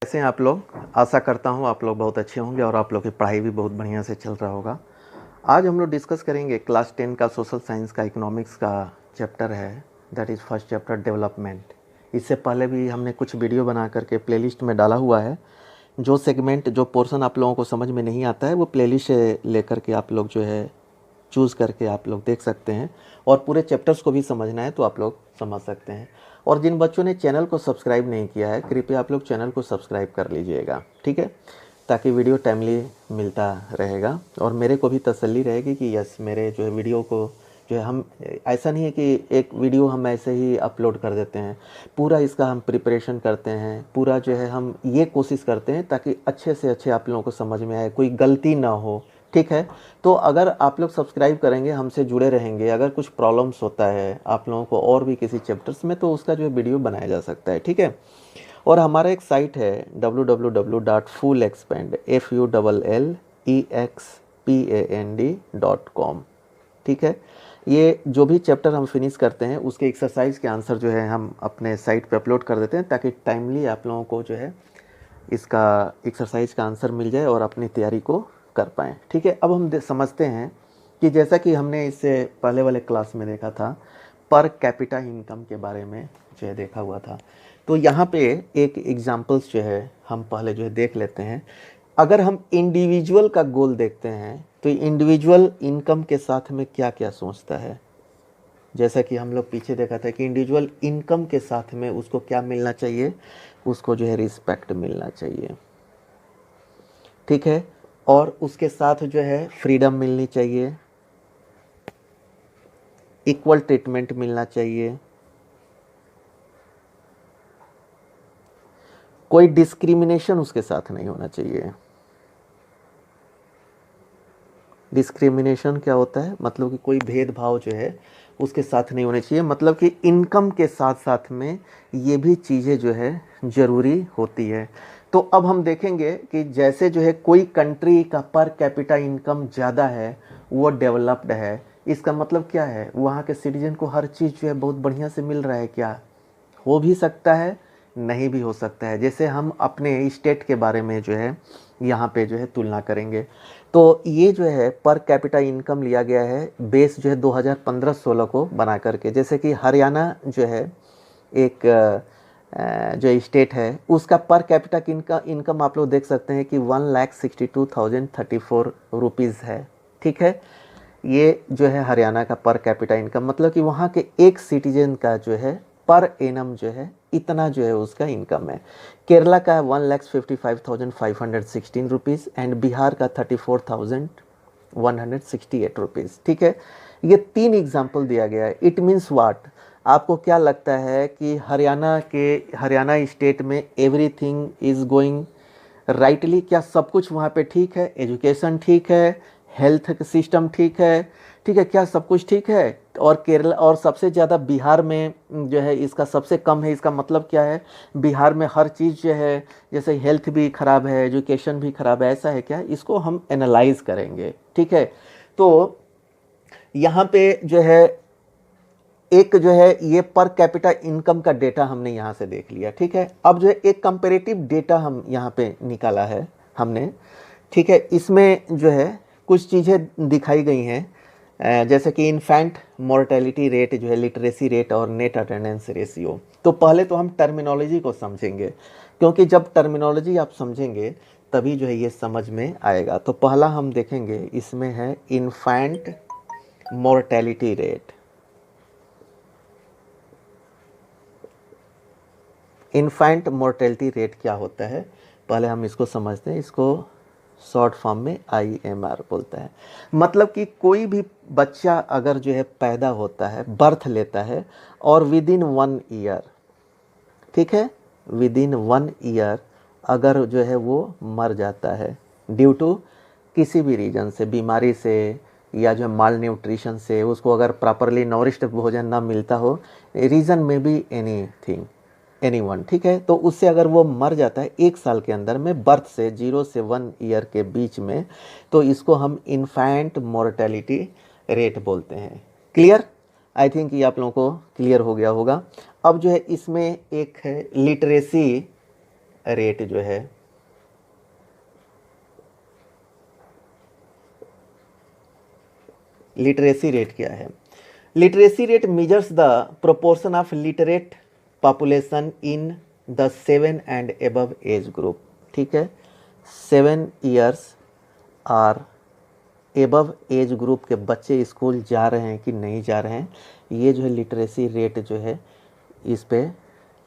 कैसे हैं आप लोग। आशा करता हूँ आप लोग बहुत अच्छे होंगे और आप लोग की पढ़ाई भी बहुत बढ़िया से चल रहा होगा। आज हम लोग डिस्कस करेंगे क्लास 10 का सोशल साइंस का इकोनॉमिक्स का चैप्टर है, that is first chapter development. इससे पहले भी हमने कुछ वीडियो बना करके प्लेलिस्ट में डाला हुआ है। जो सेगमेंट जो पोर्शन आप लोगों को समझ में नहीं आता है वो प्लेलिस्ट से लेकर के आप लोग जो है चूज़ करके आप लोग देख सकते हैं, और पूरे चैप्टर्स को भी समझना है तो आप लोग समझ सकते हैं। और जिन बच्चों ने चैनल को सब्सक्राइब नहीं किया है कृपया आप लोग चैनल को सब्सक्राइब कर लीजिएगा, ठीक है, ताकि वीडियो टाइमली मिलता रहेगा और मेरे को भी तसल्ली रहेगी कि यस मेरे जो है वीडियो को जो है हम ऐसा नहीं है कि एक वीडियो हम ऐसे ही अपलोड कर देते हैं, पूरा इसका हम प्रिपरेशन करते हैं, पूरा जो है हम ये कोशिश करते हैं ताकि अच्छे से अच्छे आप लोगों को समझ में आए, कोई गलती ना हो, ठीक है। तो अगर आप लोग सब्सक्राइब करेंगे, हमसे जुड़े रहेंगे, अगर कुछ प्रॉब्लम्स होता है आप लोगों को और भी किसी चैप्टर्स में तो उसका जो है वीडियो बनाया जा सकता है, ठीक है। और हमारा एक साइट है www.fullexpand.com, ठीक है। ये जो भी चैप्टर हम फिनिश करते हैं उसके एक्सरसाइज के आंसर जो है हम अपने साइट पे अपलोड कर देते हैं ताकि टाइमली आप लोगों को जो है इसका एक्सरसाइज का आंसर मिल जाए और अपनी तैयारी को कर पाएँ, ठीक है। अब हम समझते हैं कि जैसा कि हमने इससे पहले वाले क्लास में देखा था पर कैपिटा इनकम के बारे में जो है देखा हुआ था, तो यहाँ पे एक एग्जांपल्स जो है हम पहले जो है देख लेते हैं। अगर हम इंडिविजुअल का गोल देखते हैं तो इंडिविजुअल इनकम के साथ में क्या क्या सोचता है, जैसा कि हम लोग पीछे देखा था कि इंडिविजुअल इनकम के साथ में उसको क्या मिलना चाहिए, उसको जो है रिस्पेक्ट मिलना चाहिए, ठीक है। और उसके साथ जो है फ्रीडम मिलनी चाहिए, इक्वल ट्रीटमेंट मिलना चाहिए, कोई डिस्क्रिमिनेशन उसके साथ नहीं होना चाहिए। डिस्क्रिमिनेशन क्या होता है, मतलब कि कोई भेदभाव जो है उसके साथ नहीं होने चाहिए, मतलब कि इनकम के साथ साथ में ये भी चीज़ें जो है ज़रूरी होती है। तो अब हम देखेंगे कि जैसे जो है कोई कंट्री का पर कैपिटा इनकम ज़्यादा है वो डेवलप्ड है, इसका मतलब क्या है, वहाँ के सिटीजन को हर चीज़ जो है बहुत बढ़िया से मिल रहा है, क्या हो भी सकता है, नहीं भी हो सकता है। जैसे हम अपने स्टेट के बारे में जो है यहाँ पे जो है तुलना करेंगे, तो ये जो है पर कैपिटा इनकम लिया गया है बेस जो है 2015-16 को बना करके। जैसे कि हरियाणा जो है एक जो स्टेट है उसका पर कैपिटा इनकम आप लोग देख सकते हैं कि 1,62,034 रुपीज़ है, ठीक है। ये जो है हरियाणा का पर कैपिटा इनकम, मतलब कि वहाँ के एक सिटीजन का जो है पर एनम जो है इतना जो है उसका इनकम है। केरला का 1,55,516 रुपीज़ एंड बिहार का 34,168 रुपीज़, ठीक है। ये 3 एग्जाम्पल दिया गया है। इट मीन्स व्हाट, आपको क्या लगता है कि हरियाणा स्टेट में एवरीथिंग इज़ गोइंग राइटली, क्या सब कुछ वहाँ पे ठीक है, एजुकेशन ठीक है, हेल्थ सिस्टम ठीक है, ठीक है, क्या सब कुछ ठीक है। और केरला और सबसे ज़्यादा बिहार में जो है इसका सबसे कम है, इसका मतलब क्या है, बिहार में हर चीज़ जो है जैसे हेल्थ भी ख़राब है, एजुकेशन भी ख़राब है, ऐसा है क्या, इसको हम एनालाइज करेंगे, ठीक है। तो यहाँ पे जो है एक जो है ये पर कैपिटा इनकम का डेटा हमने यहाँ से देख लिया, ठीक है। अब जो है एक कंपेरेटिव डेटा हम यहाँ पे निकाला है हमने, ठीक है। इसमें जो है कुछ चीज़ें दिखाई गई हैं, जैसे कि इन्फेंट मोर्टेलिटी रेट जो है, लिटरेसी रेट और नेट अटेंडेंस रेशियो। तो पहले तो हम टर्मिनोलॉजी को समझेंगे, क्योंकि जब टर्मिनोलॉजी आप समझेंगे तभी जो है ये समझ में आएगा। तो पहला हम देखेंगे इसमें है infant mortality rate. Infant mortality rate क्या होता है पहले हम इसको समझते हैं। इसको शॉर्ट फॉर्म में IMR बोलता है। मतलब कि कोई भी बच्चा अगर जो है पैदा होता है, बर्थ लेता है और विद इन 1 ईयर, ठीक है, विद इन 1 ईयर अगर जो है वो मर जाता है ड्यू टू किसी भी रीजन से, बीमारी से या जो माल न्यूट्रिशन से, उसको अगर प्रॉपरली नॉरिश्ड भोजन ना मिलता हो, रीज़न में भी एनीथिंग एनीवन, ठीक है। तो उससे अगर वो मर जाता है 1 साल के अंदर में, बर्थ से 0 से 1 ईयर के बीच में, तो इसको हम इन्फेंट मोर्टेलिटी रेट बोलते हैं। क्लियर, आई थिंक ये आप लोगों को क्लियर हो गया होगा। अब जो है इसमें एक है लिटरेसी रेट जो है लिटरेसी रेट क्या है? Literacy rate measures the proportion of literate population in the 7 and above as group. ठीक है, 7 ईयर्स और एबव एज ग्रुप के बच्चे स्कूल जा रहे हैं कि नहीं जा रहे हैं, ये जो है लिटरेसी रेट जो है, इस पे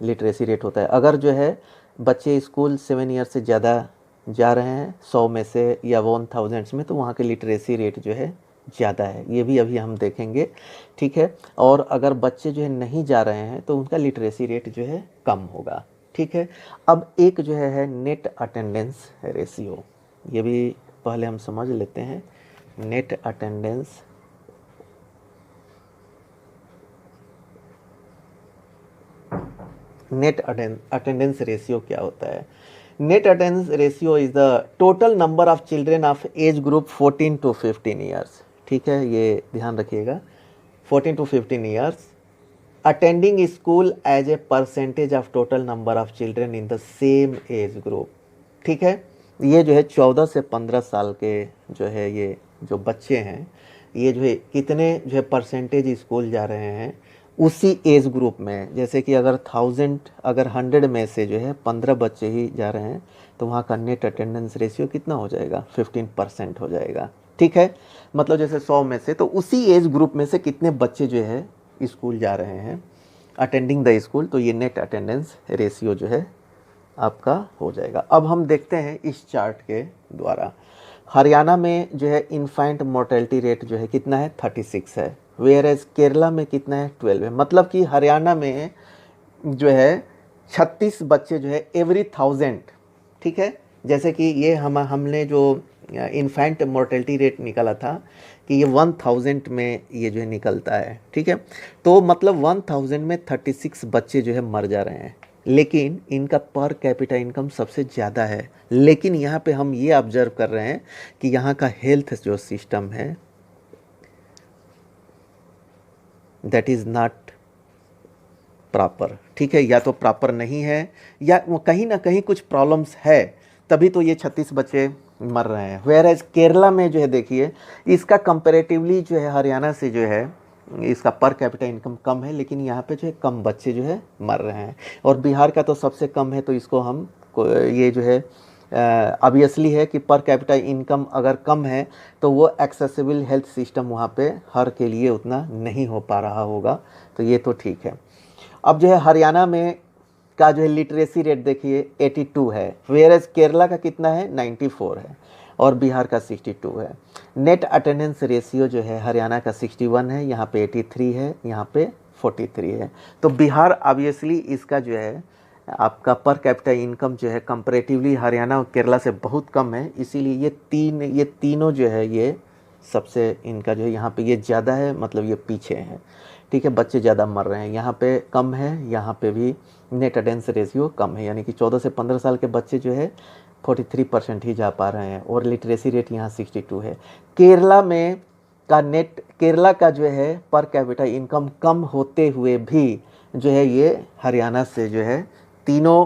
लिटरेसी रेट होता है। अगर जो है बच्चे स्कूल 7 ईयर से ज़्यादा जा रहे हैं 100 में से या 1000 में, तो वहाँ के लिटरेसी रेट जो है ज़्यादा है, ये भी अभी हम देखेंगे। ठीक है, और अगर बच्चे जो है नहीं जा रहे हैं तो उनका लिटरेसी रेट जो है कम होगा। ठीक है, अब एक जो है नेट अटेंडेंस रेशियो, ये भी पहले हम समझ लेते हैं। नेट अटेंडेंस अटेंडेंस रेशियो क्या होता है? Net attendance ratio is the total number of children of age group 14 to 15 years. ठीक है, ये ध्यान रखिएगा, 14 to 15 years attending school as a percentage of total number of children in the same age group. ठीक है, ये जो है 14 से 15 साल के जो है ये जो बच्चे हैं, ये जो है कितने जो है परसेंटेज स्कूल जा रहे हैं उसी एज ग्रुप में। जैसे कि अगर 100 में से जो है 15 बच्चे ही जा रहे हैं तो वहाँ का नेट अटेंडेंस रेशियो कितना हो जाएगा? 15% हो जाएगा। ठीक है, मतलब जैसे 100 में से, तो उसी एज ग्रुप में से कितने बच्चे जो है स्कूल जा रहे हैं, अटेंडिंग द स्कूल, तो ये नेट अटेंडेंस रेशियो जो है आपका हो जाएगा। अब हम देखते हैं इस चार्ट के द्वारा, हरियाणा में जो है इन्फेंट मोर्टेलिटी रेट जो है कितना है? 36 है, वेयर एज केरला में कितना है? 12 है। मतलब कि हरियाणा में जो है 36 बच्चे जो है एवरी 1000। ठीक है, जैसे कि ये हमने जो इन्फेंट मोर्टेलिटी रेट निकाला था कि ये 1000 में ये जो है निकलता है। ठीक है, तो मतलब 1000 में 36 बच्चे जो है मर जा रहे हैं, लेकिन इनका पर कैपिटा इनकम सबसे ज़्यादा है। लेकिन यहाँ पे हम ये ऑब्जर्व कर रहे हैं कि यहाँ का हेल्थ जो सिस्टम है दैट इज़ नॉट प्रॉपर। ठीक है, या तो प्रॉपर नहीं है या वो कहीं ना कहीं कुछ प्रॉब्लम्स है, तभी तो ये 36 बच्चे मर रहे हैं। वेयर एज केरला में जो है देखिए, इसका कंपैरेटिवली जो है हरियाणा से जो है इसका पर कैपिटा इनकम कम है, लेकिन यहाँ पे जो है कम बच्चे जो है मर रहे हैं। और बिहार का तो सबसे कम है, तो इसको हम ये जो है ऑब्वियसली है कि पर कैपिटा इनकम अगर कम है तो वो एक्सेसिबल हेल्थ सिस्टम वहाँ पे हर के लिए उतना नहीं हो पा रहा होगा, तो ये तो ठीक है। अब जो है हरियाणा में का जो है लिटरेसी रेट देखिए 82 है, वेयर एज केरला का कितना है? 94 है, और बिहार का 62 है। नेट अटेंडेंस रेशियो जो है हरियाणा का 61 है, यहाँ पे 83 है, यहाँ पे 43 है। तो बिहार ऑब्वियसली इसका जो है आपका पर कैपिटा इनकम जो है कंपैरेटिवली हरियाणा और केरला से बहुत कम है, इसीलिए ये तीनों जो है ये सबसे इनका जो है यहाँ पे ये ज़्यादा है, मतलब ये पीछे है। ठीक है, बच्चे ज़्यादा मर रहे हैं, यहाँ पे कम है, यहाँ पे भी नेट अटेंडेंस रेशियो कम है, यानी कि 14 से 15 साल के बच्चे जो है 43% ही जा पा रहे हैं, और लिटरेसी रेट यहाँ 62 है। केरला का जो है पर कैपिटा इनकम कम होते हुए भी जो है ये हरियाणा से जो है तीनों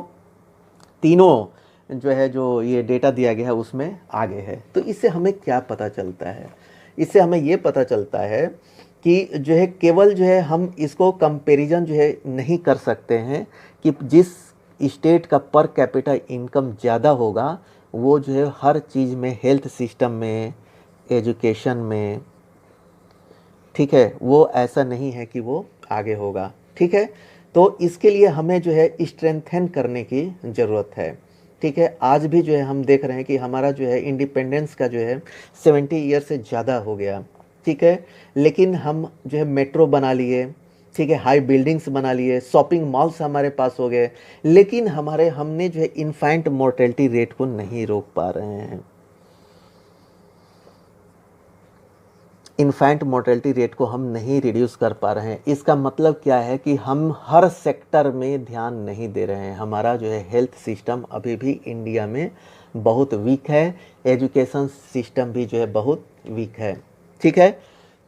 जो है जो ये डेटा दिया गया है उसमें आगे है। तो इससे हमें क्या पता चलता है? इससे हमें ये पता चलता है कि जो है केवल जो है हम इसको कंपैरिजन जो है नहीं कर सकते हैं कि जिस स्टेट का पर कैपिटा इनकम ज़्यादा होगा वो जो है हर चीज़ में, हेल्थ सिस्टम में, एजुकेशन में, ठीक है, वो ऐसा नहीं है कि वो आगे होगा। ठीक है, तो इसके लिए हमें जो है स्ट्रेंथन करने की ज़रूरत है। ठीक है, आज भी जो है हम देख रहे हैं कि हमारा जो है इंडिपेंडेंस का जो है 70 ईयर से ज़्यादा हो गया। ठीक है, लेकिन हम जो है मेट्रो बना लिए, ठीक है, हाई बिल्डिंग्स बना लिए, शॉपिंग मॉल्स हमारे पास हो गए, लेकिन हमने जो है इन्फेंट मोर्टेलिटी रेट को नहीं रोक पा रहे हैं। इन्फेंट मोर्टेलिटी रेट को हम नहीं रिड्यूस कर पा रहे हैं। इसका मतलब क्या है कि हम हर सेक्टर में ध्यान नहीं दे रहे हैं। हमारा जो है हेल्थ सिस्टम अभी भी इंडिया में बहुत वीक है, एजुकेशन सिस्टम भी जो है बहुत वीक है। ठीक है,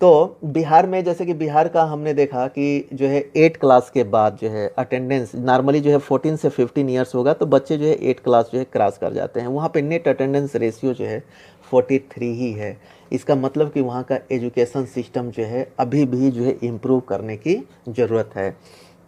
तो बिहार में जैसे कि बिहार का हमने देखा कि जो है 8 क्लास के बाद जो है अटेंडेंस नॉर्मली जो है 14 से 15 ईयर्स होगा तो बच्चे जो है 8 क्लास जो है क्रॉस कर जाते हैं। वहाँ पे नेट अटेंडेंस रेशियो जो है 43 ही है। इसका मतलब कि वहाँ का एजुकेशन सिस्टम जो है अभी भी जो है इम्प्रूव करने की ज़रूरत है।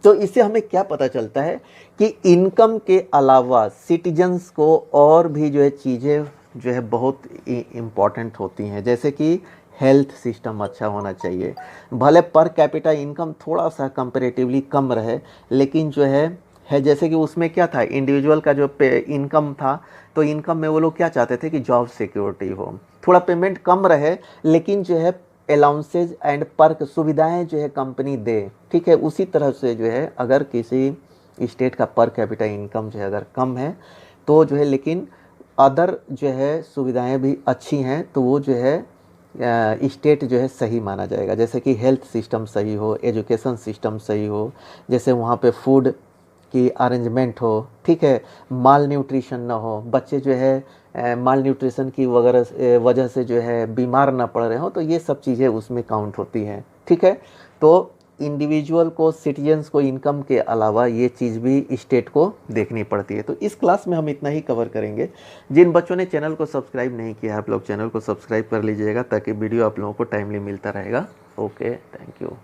तो इससे हमें क्या पता चलता है कि इनकम के अलावा सिटीजन्स को और भी जो है चीज़ें जो है बहुत इम्पॉर्टेंट होती हैं, जैसे कि हेल्थ सिस्टम अच्छा होना चाहिए। भले पर कैपिटा इनकम थोड़ा सा कंपैरेटिवली कम रहे, लेकिन जो है जैसे कि उसमें क्या था, इंडिविजुअल का जो इनकम था, तो इनकम में वो लोग क्या चाहते थे कि जॉब सिक्योरिटी हो, थोड़ा पेमेंट कम रहे, लेकिन जो है अलाउंसेज एंड पर्क सुविधाएं जो है कंपनी दे। ठीक है, उसी तरह से जो है अगर किसी स्टेट का पर कैपिटा इनकम जो है अगर कम है तो जो है लेकिन अदर जो है सुविधाएं भी अच्छी हैं, तो वो जो है स्टेट जो है सही माना जाएगा। जैसे कि हेल्थ सिस्टम सही हो, एजुकेशन सिस्टम सही हो, जैसे वहाँ पे फूड की अरेंजमेंट हो, ठीक है, माल न्यूट्रिशन ना हो, बच्चे जो है माल न्यूट्रिशन की वजह से जो है बीमार ना पड़ रहे हो, तो ये सब चीज़ें उसमें काउंट होती हैं। ठीक है, तो इंडिविजुअल को, सिटीजन्स को इनकम के अलावा ये चीज़ भी स्टेट को देखनी पड़ती है। तो इस क्लास में हम इतना ही कवर करेंगे। जिन बच्चों ने चैनल को सब्सक्राइब नहीं किया, आप लोग चैनल को सब्सक्राइब कर लीजिएगा ताकि वीडियो आप लोगों को टाइमली मिलता रहेगा। Okay, thank you.